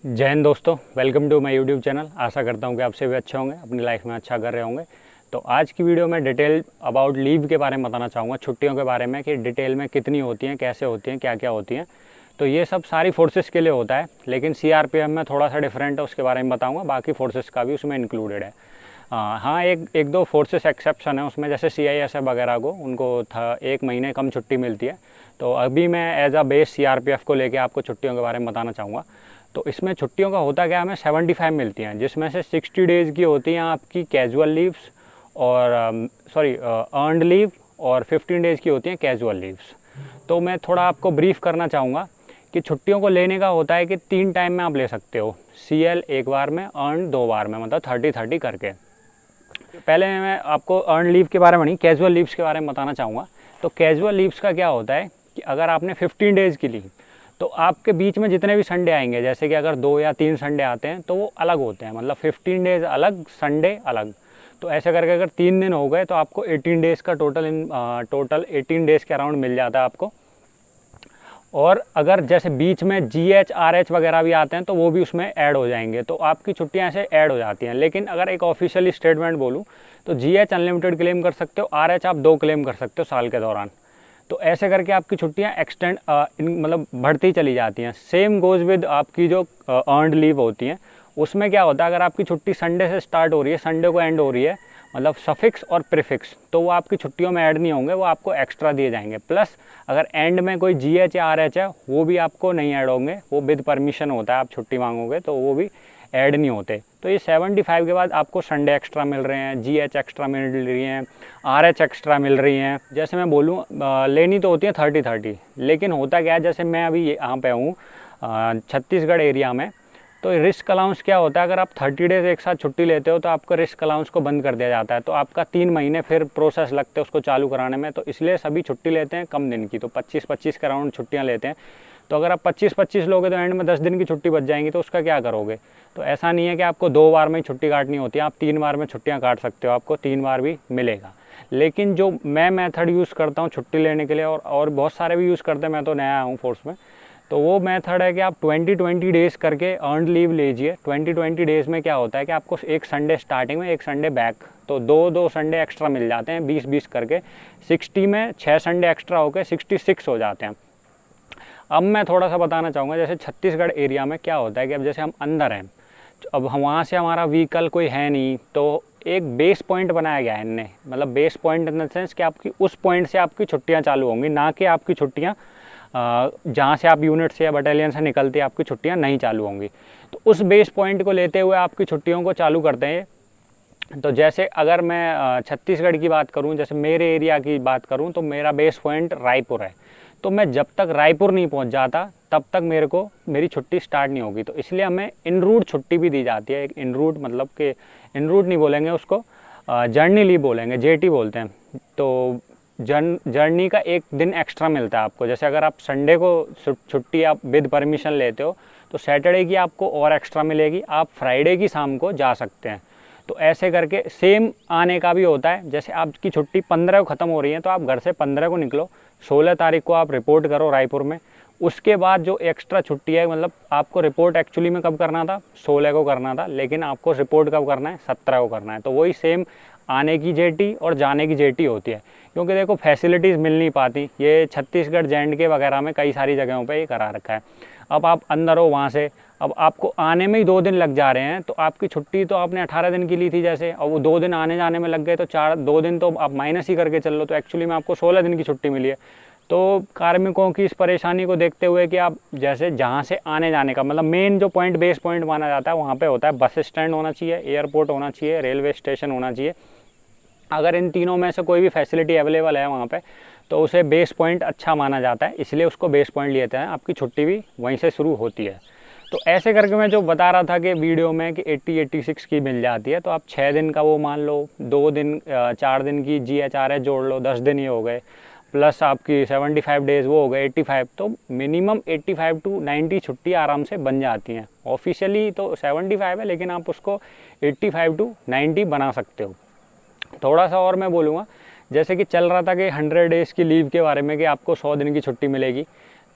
जय हिंद दोस्तों, welcome to my YouTube channel. आशा करता हूँ कि आप सभी अच्छे होंगे, अपनी लाइफ में अच्छा कर रहे होंगे। तो आज की वीडियो में डिटेल अबाउट लीव के बारे में बताना चाहूँगा, छुट्टियों के बारे में कि डिटेल में कितनी होती हैं, कैसे होती हैं, क्या क्या होती हैं। तो ये सब सारी फोर्सेस के लिए होता है, लेकिन सीआरपीएफ में थोड़ा सा डिफरेंट है, उसके बारे में बताऊँगा। बाकी फोर्सेस का भी उसमें इंक्लूडेड है। हाँ, एक दो फोर्सेस एक्सेप्शन है उसमें, जैसे सीआईएसएफ वगैरह को उनको था 1 महीने कम छुट्टी मिलती है। तो अभी मैं एज अ बेस सीआरपीएफ को लेके आपको छुट्टियों के बारे में बताना चाहूँगा। तो इसमें छुट्टियों का होता क्या, हमें 75 मिलती हैं, जिसमें से 60 डेज़ की होती हैं आपकी कैजुअल लीव्स और अर्नड लीव, और 15 डेज़ की होती हैं कैजुअल लीव्स। तो मैं थोड़ा आपको ब्रीफ करना चाहूँगा कि छुट्टियों को लेने का होता है कि 3 टाइम में आप ले सकते हो। सीएल 1 बार में, अर्न 2 बार में, मतलब 30-30 करके। पहले मैं आपको अर्न लीव के बारे में नहीं, कैजुअल लीव्स के बारे में बताना चाहूँगा। तो कैजुअल लीव्स का क्या होता है कि अगर आपने 15 डेज़ की ली तो आपके बीच में जितने भी संडे आएंगे, जैसे कि अगर 2 या 3 संडे आते हैं तो वो अलग होते हैं, मतलब 15 डेज़ अलग, संडे अलग। तो ऐसे करके अगर 3 दिन हो गए तो आपको 18 डेज़ का टोटल 18 डेज़ के अराउंड मिल जाता है आपको। और अगर जैसे बीच में जीएच आरएच वगैरह भी आते हैं तो वो भी उसमें ऐड हो जाएंगे, तो आपकी छुट्टियां ऐसे ऐड हो जाती हैं। लेकिन अगर एक ऑफिशियली स्टेटमेंट बोलूँ तो जीएच अनलिमिटेड क्लेम कर सकते हो, आरएच आप 2 क्लेम कर सकते हो साल के दौरान। तो ऐसे करके आपकी छुट्टियां एक्सटेंड मतलब बढ़ती चली जाती हैं। सेम गोज़ विद आपकी जो अर्नड लीव होती हैं, उसमें क्या होता है, अगर आपकी छुट्टी संडे से स्टार्ट हो रही है, संडे को एंड हो रही है, मतलब सफिक्स और प्रीफिक्स, तो वो आपकी छुट्टियों में ऐड नहीं होंगे, वो आपको एक्स्ट्रा दिए जाएंगे। प्लस अगर एंड में कोई जीएच या आरएच है, वो भी आपको नहीं ऐड होंगे, वो विद परमिशन होता है, आप छुट्टी मांगोगे तो वो भी ऐड नहीं होते। तो ये 75 के बाद आपको संडे एक्स्ट्रा मिल रहे हैं, जीएच एक्स्ट्रा मिल रही हैं, आरएच एक्स्ट्रा मिल रही हैं। जैसे मैं बोलूँ लेनी तो होती है 30-30, लेकिन होता क्या है, जैसे मैं अभी यहाँ पे हूँ छत्तीसगढ़ एरिया में, तो रिस्क अलाउंस क्या होता है, अगर आप 30 डेज़ एक साथ छुट्टी लेते हो तो आपको रिस्क अलाउंस को बंद कर दिया जाता है। तो आपका 3 महीने फिर प्रोसेस लगते हैं उसको चालू कराने में, तो इसलिए सभी छुट्टी लेते हैं कम दिन की, तो 25-25 के अराउंड छुट्टियाँ लेते हैं। तो अगर आप 25-25 लोगे तो एंड में 10 दिन की छुट्टी बच जाएंगी, तो उसका क्या करोगे। तो ऐसा नहीं है कि आपको 2 बार में ही छुट्टी काटनी होती है, आप 3 बार में छुट्टियाँ काट सकते हो, आपको 3 बार भी मिलेगा। लेकिन जो मैं मेथड यूज़ करता हूँ छुट्टी लेने के लिए, और बहुत सारे भी यूज़ करते हैं, मैं तो नया हूँ फोर्स में, तो वो मेथड है कि आप 20-20 डेज़ करके अर्नड लीव लीजिए। 20-20 डेज़ में क्या होता है कि आपको एक संडे स्टार्टिंग में, एक संडे बैक, तो 2-2 संडे एक्स्ट्रा मिल जाते हैं, 20-20 करके। 60 में 6 संडे एक्स्ट्रा होकर 66 हो जाते हैं। अब मैं थोड़ा सा बताना चाहूँगा, जैसे छत्तीसगढ़ एरिया में क्या होता है कि अब जैसे हम अंदर हैं, अब हम वहाँ से हमारा व्हीकल कोई है नहीं, तो एक बेस पॉइंट बनाया गया है इनने, मतलब base point in the sense कि आपकी उस पॉइंट से आपकी छुट्टियाँ चालू होंगी, ना कि आपकी छुट्टियाँ जहाँ से आप यूनिट से या बटालियन से निकलते हैं आपकी छुट्टियाँ नहीं चालू होंगी। तो उस बेस पॉइंट को लेते हुए आपकी छुट्टियों को चालू करते हैं। तो जैसे अगर मैं छत्तीसगढ़ की बात करूँ, जैसे मेरे एरिया की बात करूँ, तो मेरा बेस पॉइंट रायपुर है। तो मैं जब तक रायपुर नहीं पहुँच जाता तब तक मेरी छुट्टी स्टार्ट नहीं होगी। तो इसलिए हमें इन रूट छुट्टी भी दी जाती है। एक इन रूट मतलब कि इन रूट नहीं बोलेंगे उसको, जर्नी लीव बोलेंगे, जेटी बोलते हैं। तो जर्नी का 1 दिन एक्स्ट्रा मिलता है आपको। जैसे अगर आप संडे को छुट्टी आप विद परमिशन लेते हो तो सैटरडे की आपको और एक्स्ट्रा मिलेगी, आप फ्राइडे की शाम को जा सकते हैं। तो ऐसे करके सेम आने का भी होता है। जैसे आपकी छुट्टी 15 को ख़त्म हो रही है तो आप घर से 15 को निकलो, 16 तारीख को आप रिपोर्ट करो रायपुर में। उसके बाद जो एक्स्ट्रा छुट्टी है, मतलब आपको रिपोर्ट एक्चुअली में कब करना था, 16 को करना था, लेकिन आपको रिपोर्ट कब करना है, 17 को करना है। तो वही सेम आने की जेटी और जाने की जेटी होती है, क्योंकि देखो फैसिलिटीज़ मिल नहीं पाती। ये छत्तीसगढ़ जे.एंड.के वगैरह में कई सारी जगहों पे ये करा रखा है। अब आप अंदर हो वहाँ से, अब आपको आने में ही 2 दिन लग जा रहे हैं, तो आपकी छुट्टी तो आपने 18 दिन की ली थी जैसे, और वो 2 दिन आने जाने में लग गए, तो 2 दिन तो आप माइनस ही करके चल लो, तो एक्चुअली में आपको 16 दिन की छुट्टी मिली है। तो कार्मिकों की इस परेशानी को देखते हुए कि आप जैसे जहाँ से आने जाने का, मतलब मेन जो पॉइंट बेस पॉइंट माना जाता है वहाँ पे होता है, बस स्टैंड होना चाहिए, एयरपोर्ट होना चाहिए, रेलवे स्टेशन होना चाहिए। अगर इन तीनों में से कोई भी फैसिलिटी अवेलेबल है वहाँ पे, तो उसे बेस पॉइंट अच्छा माना जाता है, इसलिए उसको बेस पॉइंट लेते हैं। आपकी छुट्टी भी वहीं से शुरू होती है। तो ऐसे करके मैं जो बता रहा था कि वीडियो में कि 80-86 की मिल जाती है, तो आप 6 दिन का वो मान लो, 2 दिन 4 दिन की GHRS जोड़ लो, 10 दिन ही हो गए, प्लस आपकी 75 डेज़ वो हो गए 85। तो मिनिमम 85 to 90 छुट्टी आराम से बन जाती हैं। ऑफिशियली तो 75 है, लेकिन आप उसको 85 to 90 बना सकते हो। थोड़ा सा और मैं बोलूँगा, जैसे कि चल रहा था कि 100 डेज़ की लीव के बारे में कि आपको 100 दिन की छुट्टी मिलेगी,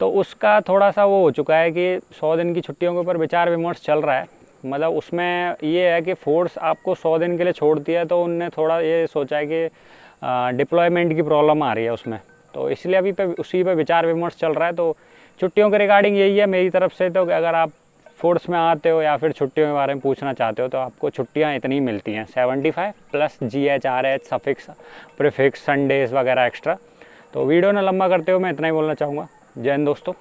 तो उसका थोड़ा सा वो हो चुका है कि 100 दिन की छुट्टियों के ऊपर विचार विमर्श चल रहा है। मतलब उसमें ये है कि फोर्स आपको 100 दिन के लिए छोड़ दिया, तो उनने थोड़ा ये सोचा है कि डिप्लॉयमेंट की प्रॉब्लम आ रही है उसमें, तो इसलिए अभी पे उसी पे विचार विमर्श चल रहा है। तो छुट्टियों के रिगार्डिंग यही है मेरी तरफ से, तो अगर आप फोर्स में आते हो या फिर छुट्टियों के बारे में पूछना चाहते हो तो आपको छुट्टियाँ इतनी मिलती हैं 75 plus GH RH suffix prefix Sundays वगैरह एक्स्ट्रा। तो वीडियो ना लंबा करते हुए मैं इतना ही बोलना चाहूँगा। जय हिंद दोस्तों।